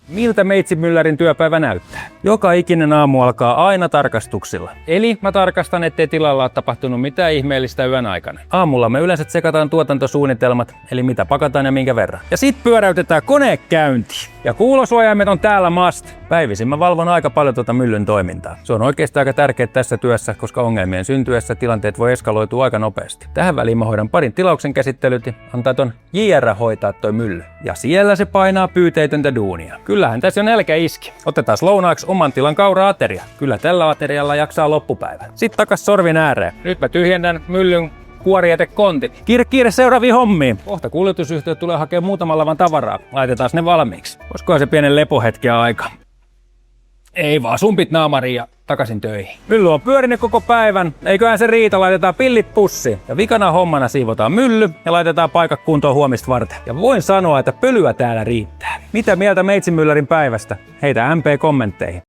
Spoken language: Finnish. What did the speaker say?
Miltä meitsimyllärin työpäivä näyttää? Joka ikinen aamu alkaa aina tarkastuksilla. Eli mä tarkastan, ettei tilalla ole tapahtunut mitään ihmeellistä yön aikana. Aamulla me yleensä tsekataan tuotantosuunnitelmat, eli mitä pakataan ja minkä verran. Ja sit pyöräytetään kone käyntiin. Ja kuulosuojaimet on täällä must. Päivisin mä valvon aika paljon tuota myllyn toimintaa. Se on oikeastaan aika tärkeää tässä työssä, koska ongelmien syntyessä tilanteet voi eskaloitua aika nopeasti. Tähän väliin mä hoidan parin tilauksen käsittelyt ja antaa ton JR hoitaa toi mylly. Ja siellä se painaa pyyteetöntä duunia. Kyllähän tässä on nälkä iski. Otetaan lounaaksi oman tilan kaura-ateria. Kyllä tällä aterialla jaksaa loppupäivän. Sitten takas sorvin ääreen. Nyt mä tyhjennän myllyn kuorijätekontin. Kiire seuraaviin hommiin. Kohta kuljetusyhtiö tulee hakemaan muutaman lavan tavaraa. Laitetaan ne valmiiksi. Olisikohan se pienen lepohetken aika? Ei vaan, sumpit naamariin ja takaisin töihin. Mylly on pyörinyt koko päivän. Eiköhän se riitä, laitetaan pillit pussiin. Ja vikana hommana siivotaan mylly ja laitetaan paikat kuntoon huomista varten. Ja voin sanoa, että pölyä täällä riittää. Mitä mieltä meitsimyllärin päivästä? Heitä MP kommentteihin.